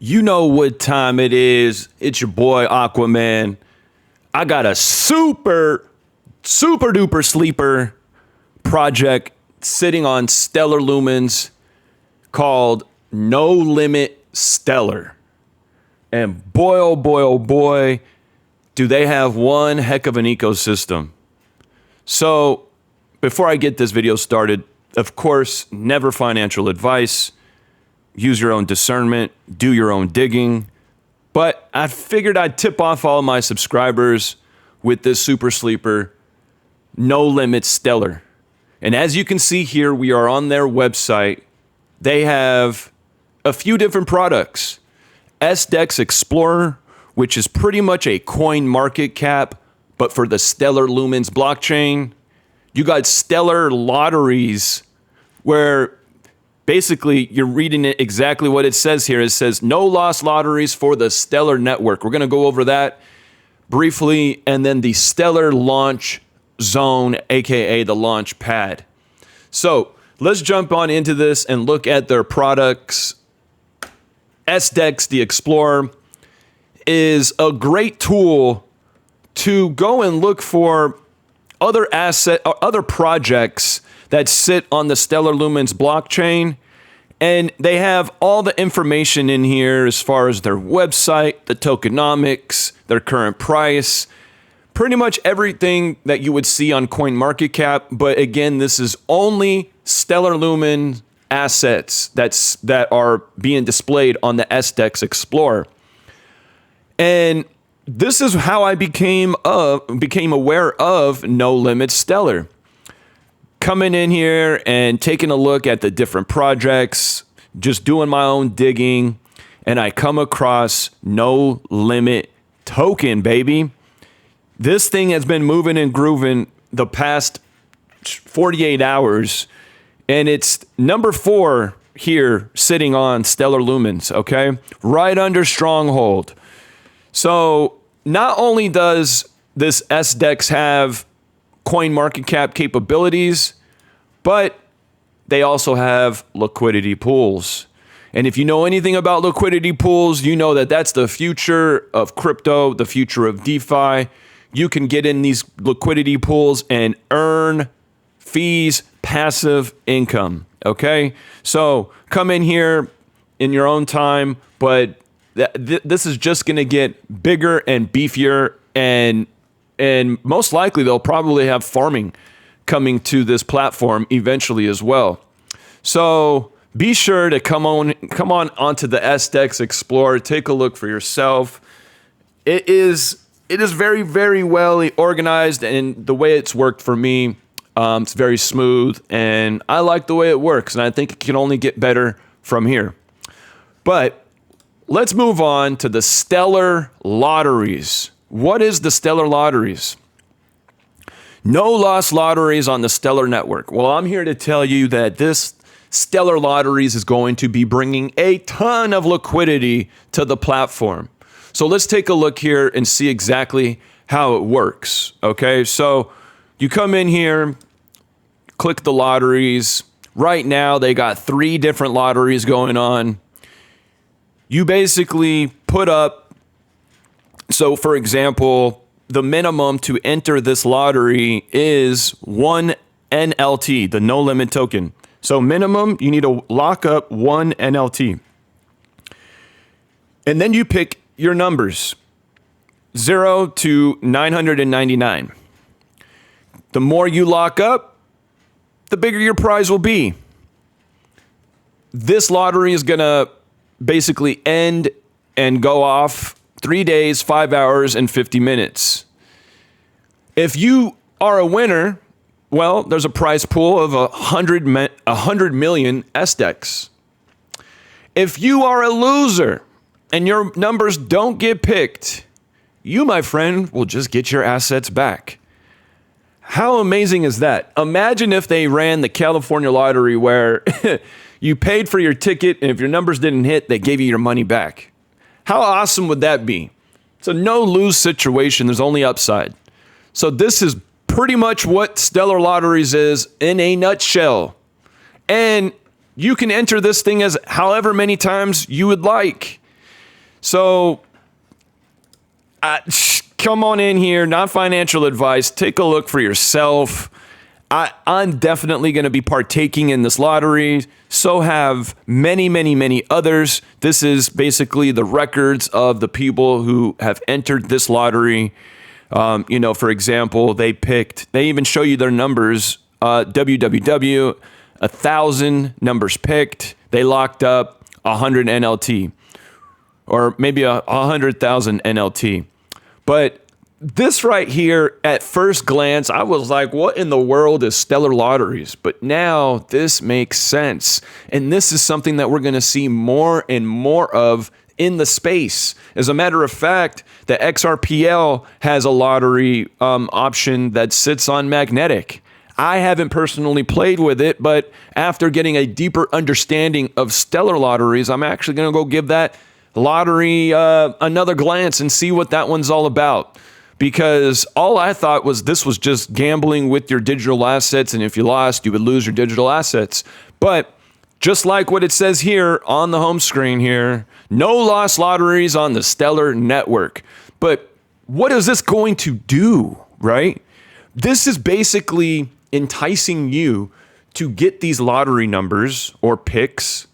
You know what time it is. It's your boy Aquaman. I got a super duper sleeper project sitting on Stellar Lumens called No Limit Stellar. And boy, oh boy, do they have one heck of an ecosystem. So before I get this video started, of course, never financial advice. Use your own discernment, do your own digging. But I figured I'd tip off all my subscribers with this super sleeper, No Limit Stellar. And as you can see here, we are on their website. They have a few different products. STELLAR Explorer, which is pretty much a coin market cap, but for the Stellar Lumens blockchain. You got Stellar Lotteries, where basically you're reading it exactly what it says here. It says no loss lotteries for the Stellar network. We're going to go over that briefly. And then the Stellar Launch Zone, aka the launch pad. So let's jump on into this and look at their products. STELLAR the Explorer is a great tool to go and look for other projects that sit on the Stellar Lumens blockchain. And they have all the information in here as far as their website, the tokenomics, their current price, pretty much everything that you would see on CoinMarketCap. But again, this is only Stellar Lumen assets that are being displayed on the STELLAR Explorer. And this is how I became aware of No Limit Stellar. Coming in here and taking a look at the different projects, just doing my own digging, and I come across No Limit Token, baby. This thing has been moving and grooving the past 48 hours, and it's number 4 here sitting on Stellar Lumens, okay? Right under Stronghold. So not only does this STELLAR have CoinMarketCap capabilities, but they also have liquidity pools. And if you know anything about liquidity pools, you know that that's the future of crypto, the future of DeFi. You can get in these liquidity pools and earn fees, passive income, okay? So come in here in your own time, but this is just going to get bigger and beefier, and most likely they'll probably have farming coming to this platform eventually as well. So be sure to come on onto the STELLAR Explorer. Take a look for yourself. It is very, very well organized, and the way it's worked for me, it's very smooth, and I like the way it works, and I think it can only get better from here. But let's move on to the Stellar Lotteries. What is the Stellar Lotteries? No loss lotteries on the Stellar network. Well, I'm here to tell you that this Stellar Lotteries is going to be bringing a ton of liquidity to the platform. So let's take a look here and see exactly how it works. Okay, so you come in here, click the lotteries. Right now, they got 3 different lotteries going on. You basically put up, so for example, the minimum to enter this lottery is 1 NLT, the no limit token. So minimum, you need to lock up 1 NLT. And then you pick your numbers, 0 to 999. The more you lock up, the bigger your prize will be. This lottery is gonna basically end and go off 3 days, 5 hours, and 50 minutes. If you are a winner, well, there's a prize pool of 100 million STELLAR. If you are a loser and your numbers don't get picked, you, my friend, will just get your assets back. How amazing is that? Imagine if they ran the California lottery where you paid for your ticket, and if your numbers didn't hit, they gave you your money back. How awesome would that be? It's a no-lose situation. There's only upside. So this is pretty much what Stellar Lotteries is in a nutshell. And you can enter this thing as however many times you would like. So come on in here, not financial advice. Take a look for yourself. I'm definitely going to be partaking in this lottery. So have many, many, many others. This is basically the records of the people who have entered this lottery. For example, they even show you their numbers, www, 1,000 numbers picked. They locked up 100 NLT or maybe 100,000 NLT. But this right here, at first glance, I was like, what in the world is Stellar Lotteries? But now this makes sense. And this is something that we're going to see more and more of in the space. As a matter of fact, the XRPL has a lottery option that sits on magnetic. I haven't personally played with it, but after getting a deeper understanding of Stellar Lotteries, I'm actually going to go give that lottery another glance and see what that one's all about. Because all I thought was this was just gambling with your digital assets, and if you lost, you would lose your digital assets. But just like what it says here on the home screen here, no loss lotteries on the Stellar network. But what is this going to do, right? This is basically enticing you to get these lottery numbers or picks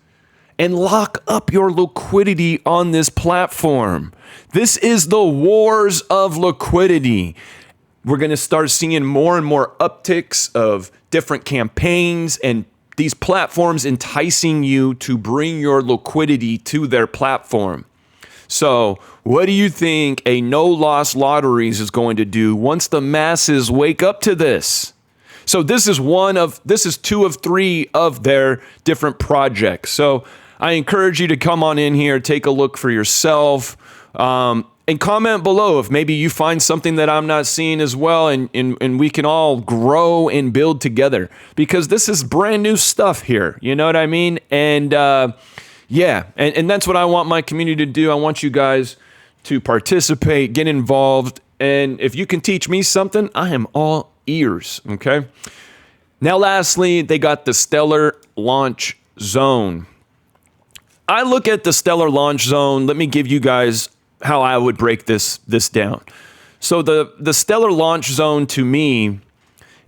and lock up your liquidity on this platform. This is the wars of liquidity. We're going to start seeing more and more upticks of different campaigns and these platforms enticing you to bring your liquidity to their platform. So what do you think a no-loss lotteries is going to do once the masses wake up to this? So this is two of three of their different projects. So I encourage you to come on in here, take a look for yourself, and comment below if maybe you find something that I'm not seeing as well, and we can all grow and build together, because this is brand new stuff here. You know what I mean? And and that's what I want my community to do. I want you guys to participate, get involved, and if you can teach me something, I am all ears, okay? Now, lastly, they got the Stellar Launch Zone. I look at the Stellar Launch Zone. Let me give you guys how I would break this down. So the Stellar Launch Zone to me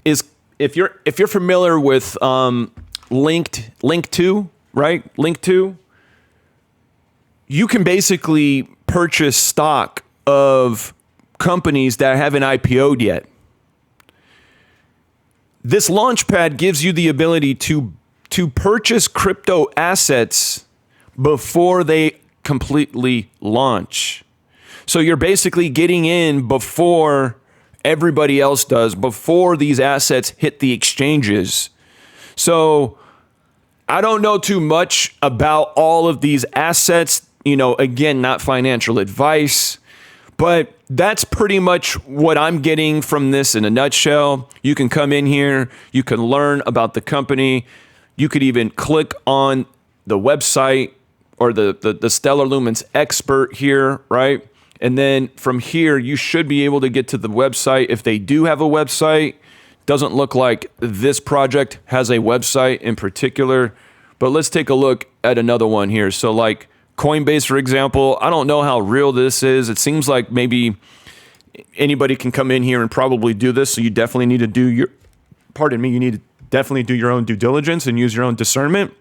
is, if you're familiar with Link2, right? Link2, you can basically purchase stock of companies that haven't IPO'd yet. This launchpad gives you the ability to purchase crypto assets before they completely launch. So you're basically getting in before everybody else does, before these assets hit the exchanges. So I don't know too much about all of these assets, again, not financial advice, but that's pretty much what I'm getting from this in a nutshell. You can come in here, you can learn about the company, you could even click on the website or the Stellar Lumens expert here, right? And then from here, you should be able to get to the website if they do have a website. Doesn't look like this project has a website in particular, but let's take a look at another one here. So like Coinbase, for example, I don't know how real this is. It seems like maybe anybody can come in here and probably do this. So you definitely need to do you need to definitely do your own due diligence and use your own discernment.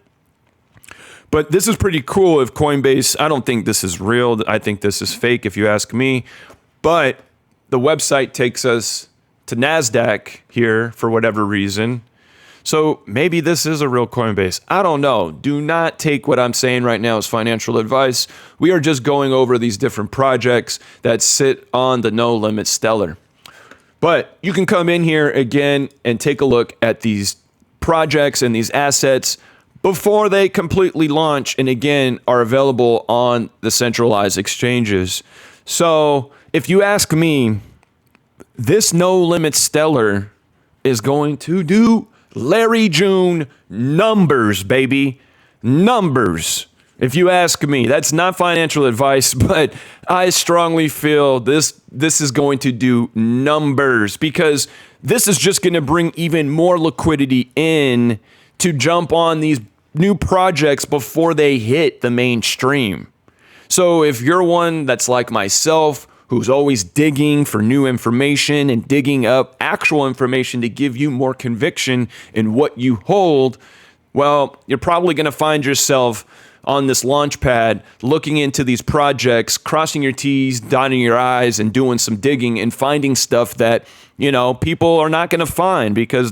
But this is pretty cool. If Coinbase, I don't think this is real. I think this is fake if you ask me. But the website takes us to NASDAQ here for whatever reason. So maybe this is a real Coinbase. I don't know. Do not take what I'm saying right now as financial advice. We are just going over these different projects that sit on the No Limit Stellar. But you can come in here again and take a look at these projects and these assets before they completely launch, and again, are available on the centralized exchanges. So if you ask me, this No Limit Stellar is going to do Larry June numbers, baby. Numbers. If you ask me, that's not financial advice, but I strongly feel this is going to do numbers, because this is just going to bring even more liquidity in to jump on these new projects before they hit the mainstream. So if you're one that's like myself, who's always digging for new information and digging up actual information to give you more conviction in what you hold, well, you're probably going to find yourself on this launch pad looking into these projects, crossing your T's, dotting your I's, and doing some digging and finding stuff that, you know, people are not going to find because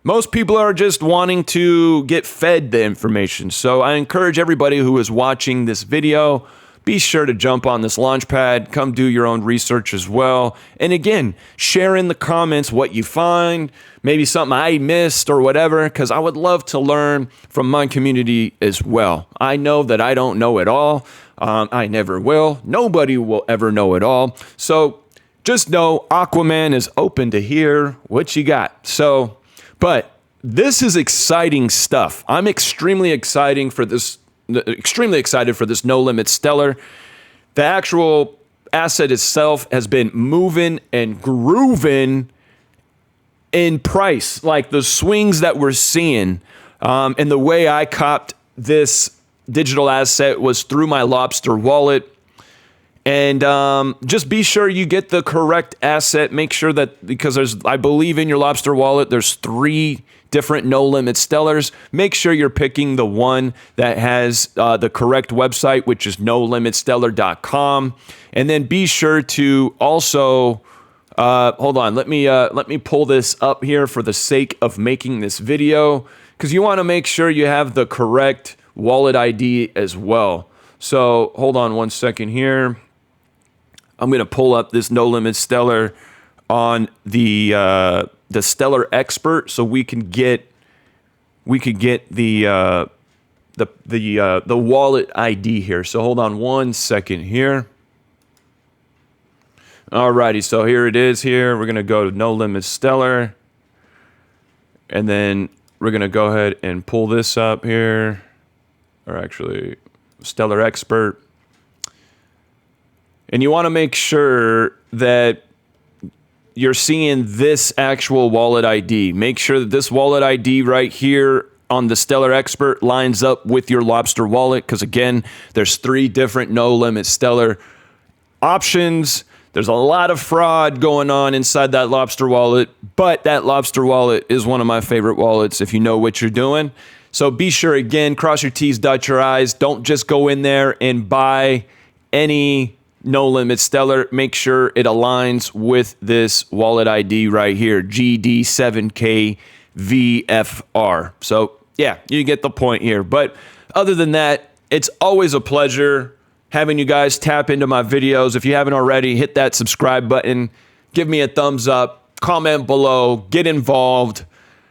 most people are just wanting to get fed the information. So I encourage everybody who is watching this video, be sure to jump on this launch pad, come do your own research as well. And again, share in the comments what you find, maybe something I missed or whatever, because I would love to learn from my community as well. I know that I don't know it all. I never will. Nobody will ever know it all. So just know Aquaman is open to hear what you got. But this is exciting stuff. I'm extremely excited for this No Limit Stellar. The actual asset itself has been moving and grooving in price, like the swings that we're seeing. And the way I copped this digital asset was through my Lobster wallet. And just be sure you get the correct asset. Make sure that, because I believe in your Lobster wallet, there's 3 different No Limit Stellars. Make sure you're picking the one that has the correct website, which is nolimitstellar.com. And then be sure to also, hold on, let me pull this up here for the sake of making this video, because you want to make sure you have the correct wallet ID as well. So hold on one second here. I'm going to pull up this No Limit Stellar on the Stellar Expert, so we could get the wallet ID here. So hold on one second here. Alrighty, so here it is. Here we're going to go to No Limit Stellar, and then we're going to go ahead and pull this up here, or actually Stellar Expert. And you want to make sure that you're seeing this actual wallet ID. Make sure that this wallet ID right here on the Stellar Expert lines up with your Lobster wallet, because again, there's 3 different No Limit Stellar options. There's a lot of fraud going on inside that Lobster wallet, but that Lobster wallet is one of my favorite wallets if you know what you're doing. So be sure, again, cross your T's, dot your I's. Don't just go in there and buy any No Limit Stellar. Make sure it aligns with this wallet ID right here, GD7KVFR. So yeah, you get the point here. But other than that, it's always a pleasure having you guys tap into my videos. If you haven't already, hit that subscribe button, give me a thumbs up, comment below, get involved.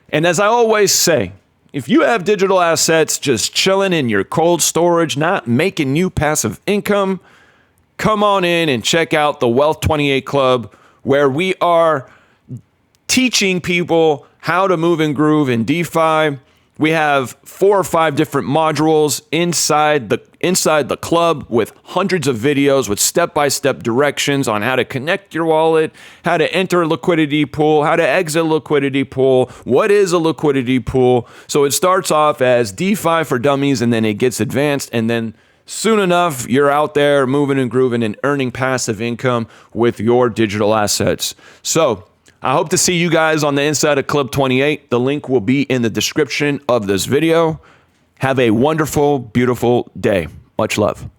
And as I always say, if you have digital assets just chilling in your cold storage, not making you passive income, come on in and check out the Wealth 28 Club, where we are teaching people how to move and groove in DeFi. We have 4 or 5 different modules inside the club with hundreds of videos with step-by-step directions on how to connect your wallet, how to enter a liquidity pool, how to exit a liquidity pool, what is a liquidity pool. So it starts off as DeFi for dummies, and then it gets advanced, and then soon enough, you're out there moving and grooving and earning passive income with your digital assets. So I hope to see you guys on the inside of Club 28. The link will be in the description of this video. Have a wonderful, beautiful day. Much love.